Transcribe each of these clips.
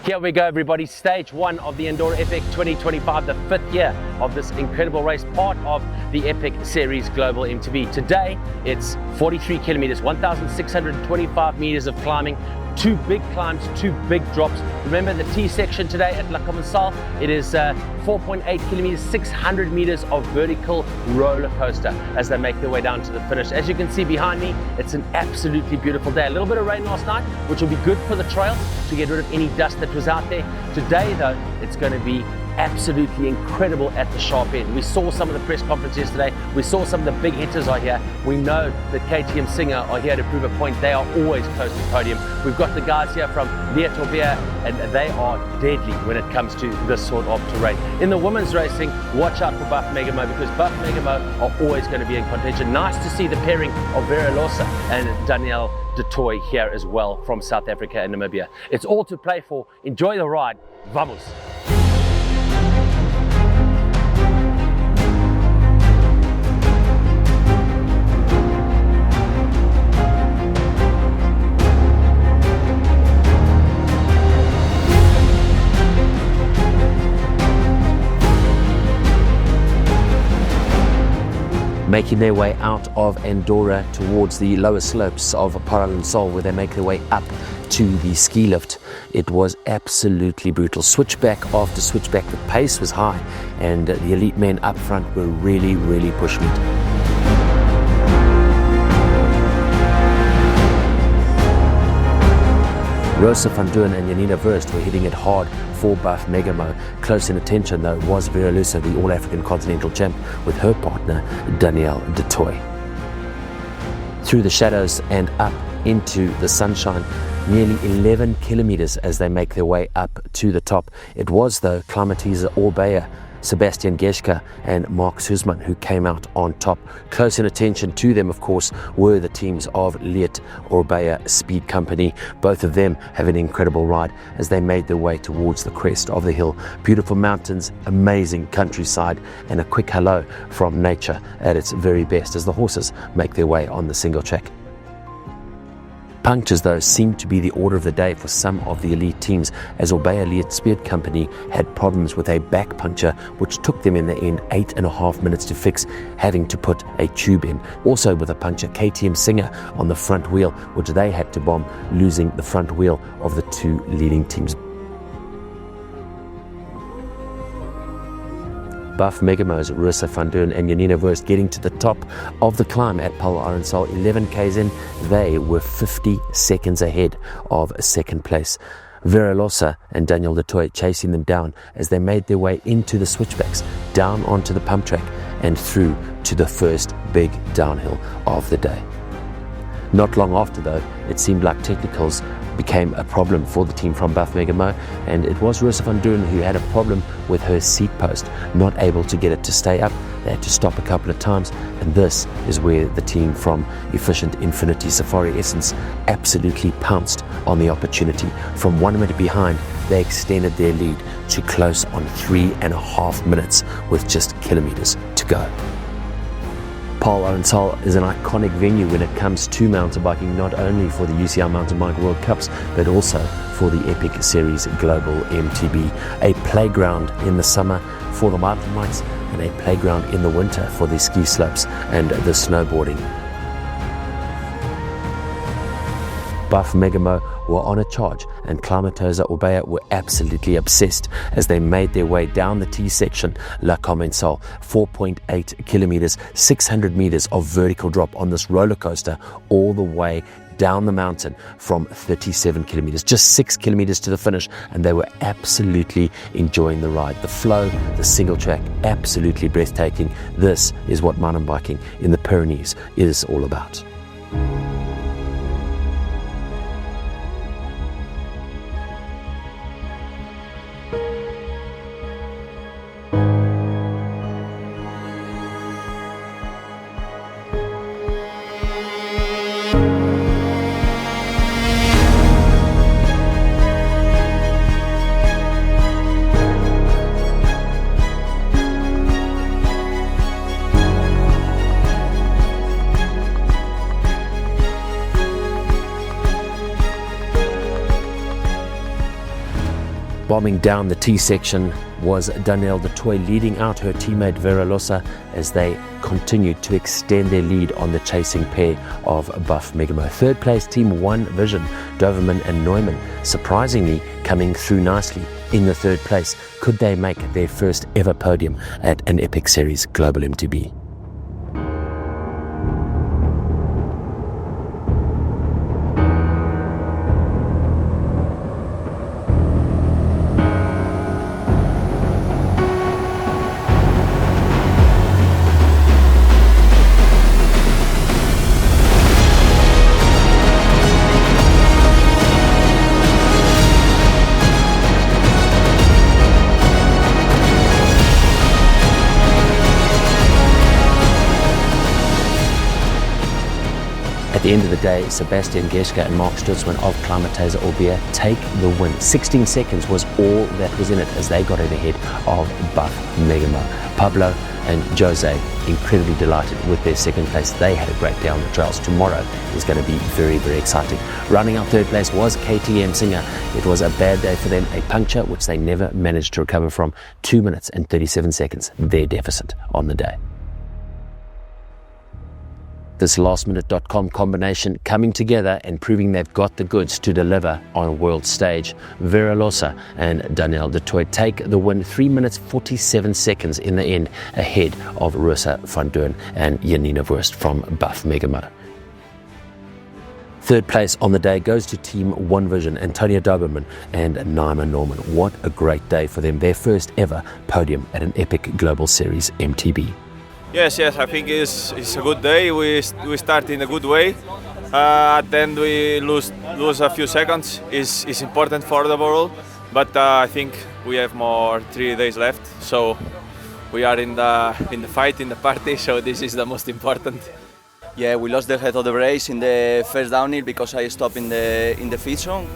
Here we go, everybody. Stage 1 of the Andorra Epic 2025, the 5th year of this incredible race, part of the Epic Series Global MTB. Today, it's 43 kilometers, 1,625 meters of climbing, 2 big climbs, 2 big drops. Remember the T section today at Klimatiza, it is 4.8 kilometers, 600 meters of vertical roller coaster as they make their way down to the finish. As you can see behind me, it's an absolutely beautiful day. A little bit of rain last night, which will be good for the trail to get rid of any dust that was out there. Today though, it's going to be absolutely incredible at the sharp end. We saw some of the press conference yesterday. We saw some of the big hitters are here. We know that KTM Singer are here to prove a point. They are always close to the podium. We've got the guys here from Orbea, and they are deadly when it comes to this sort of terrain. In the women's racing, watch out for Buff Megamo, because Buff Megamo are always going to be in contention. Nice to see the pairing of Vera and Danielle Toit here as well from South Africa and Namibia. It's all to play for. Enjoy the ride. Vamos! Making their way out of Andorra towards the lower slopes of Sol, where they make their way up to the ski lift. It was absolutely brutal. Switchback after switchback, the pace was high, and the elite men up front were really pushing it. Rosa van Duin and Janina Verst were hitting it hard for Buff Megamo. Close in attention though was Vera, the All-African Continental Champ, with her partner Danielle Toit. Through the shadows and up into the sunshine, nearly 11 kilometers as they make their way up to the top. It was though Klimatiza, Orbea, Sebastian, Gesche and Marc who came out on top. Close in attention to them, of course, were the teams of Orbea Speed Company. Both of them have an incredible ride as they made their way towards the crest of the hill. Beautiful mountains, amazing countryside, and a quick hello from nature at its very best as the horses make their way on the single track. Punctures though seemed to be the order of the day for some of the elite teams, as Orbea Speed Company had problems with a back puncture which took them in the end 8.5 minutes to fix, having to put a tube in. Also with a puncture, KTM Singer on the front wheel, which they had to bomb, losing the front wheel of the 2 leading teams. Buff Megamo's Rosa van Duin and Janina Verst getting to the top of the climb at Sol, 11 k's in. They were 50 seconds ahead of second place. Vera and Danielle Toit chasing them down as they made their way into the switchbacks, down onto the pump track and through to the first big downhill of the day. Not long after though, it seemed like technicals became a problem for the team from Buff Megamo, and it was Rosa van Duin who had a problem with her seat post, not able to get it to stay up. They had to stop a couple of times, and this is where the team from Efficient Infinity Safari Essence absolutely pounced on the opportunity. From 1 minute behind, they extended their lead to close on 3.5 minutes with just kilometers to go. Sol is an iconic venue when it comes to mountain biking, not only for the UCI Mountain Bike World Cups, but also for the Epic Series Global MTB. A playground in the summer for the mountain bikes, and a playground in the winter for the ski slopes and the snowboarding. Buff Megamo were on a charge, and Klimatiza Orbea were absolutely obsessed as they made their way down the T section, Sol, 4.8 kilometers, 600 meters of vertical drop on this roller coaster all the way down the mountain from 37 kilometers, just 6 kilometers to the finish, and they were absolutely enjoying the ride. The flow, the single track, absolutely breathtaking. This is what mountain biking in the Pyrenees is all about. Bombing down the T section was Danielle the Toit, leading out her teammate Vera as they continued to extend their lead on the chasing pair of Buff Megamo. Third place team One Vision, Doverman and Neumann, surprisingly coming through nicely in the third place. Could they make their first ever podium at an Epic Series Global MTB? At the end of the day, Sebastian, Gesche and Marc Stutzmann of Klimatiza Orbea take the win. 16 seconds was all that was in it as they got in ahead of Buff Megamo. Pablo and Jose incredibly delighted with their second place. They had a great day on the trails. Tomorrow is going to be very, very exciting. Rounding out third place was KTM Singer. It was a bad day for them, a puncture which they never managed to recover from. 2 minutes and 37 seconds, their deficit on the day. This lastminute.com combination coming together and proving they've got the goods to deliver on a world stage. Vera and Danielle the Toit take the win, 3 minutes 47 seconds in the end, ahead of Rosa van Doorn and Janina Wurst from Buff Megamo. Third place on the day goes to Team One Vision, Antonia Doberman and Naima Norman. What a great day for them, their first ever podium at an Epic Global Series MTB. Yes, I think it's a good day. We start in a good way. At the end we lose a few seconds. It's important for the world, but I think we have more 3 days left. So we are in the fight, in the party. So this is the most important. Yeah, we lost the head of the race in the first downhill because I stopped in the feed zone.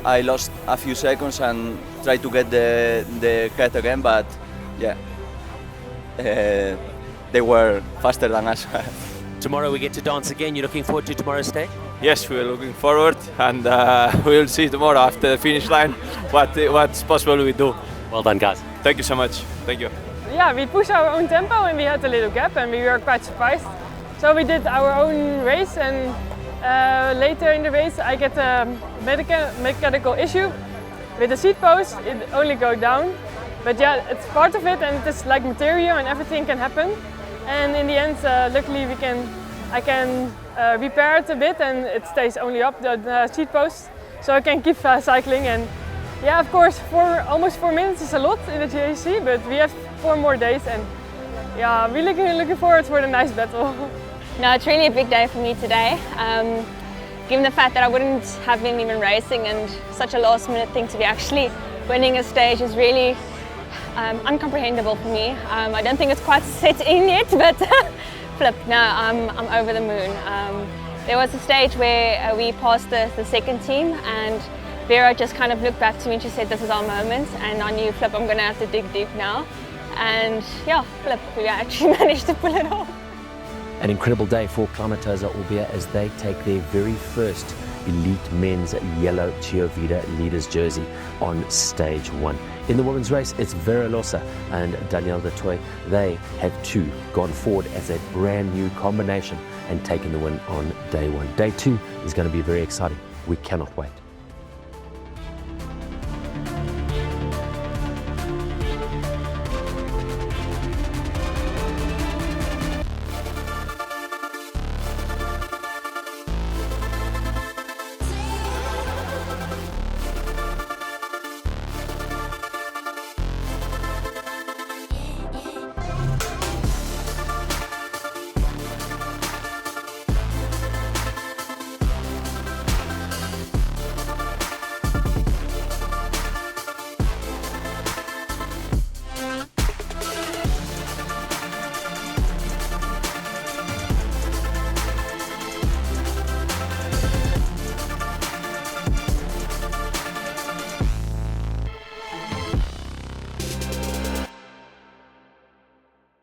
I lost a few seconds and tried to get the cut again, but yeah. They were faster than us. Tomorrow we get to dance again. You're looking forward to tomorrow's stage? Yes, we're looking forward, and we'll see tomorrow after the finish line what's possible we do. Well done, guys. Thank you so much. Thank you. Yeah, we pushed our own tempo and we had a little gap and we were quite surprised. So we did our own race, and later in the race I get a mechanical issue with the seat post. It only goes down, but yeah, it's part of it and it's like material and everything can happen. And in the end, luckily I can repair it a bit and it stays only up, the seat post, so I can keep cycling. And yeah, of course, almost 4 minutes is a lot in the GAC, but we have 4 more days, and yeah, I'm really looking forward for the nice battle. No, it's really a big day for me today. Given the fact that I wouldn't have been even racing, and such a last minute thing to be actually winning a stage is really uncomprehendable for me. I don't think it's quite set in yet, but flip, no, I'm over the moon. There was a stage where we passed the second team, and Vera just kind of looked back to me and she said, "This is our moment," and I knew, flip, I'm going to have to dig deep now. And yeah, flip, we actually managed to pull it off. An incredible day for Klimatiza Orbea as they take their very first elite men's yellow Chiovita leaders jersey on stage 1. In the women's race, it's Vera and Danielle the Toit. They have too gone forward as a brand new combination and taken the win on day 1. Day 2 is going to be very exciting. We cannot wait.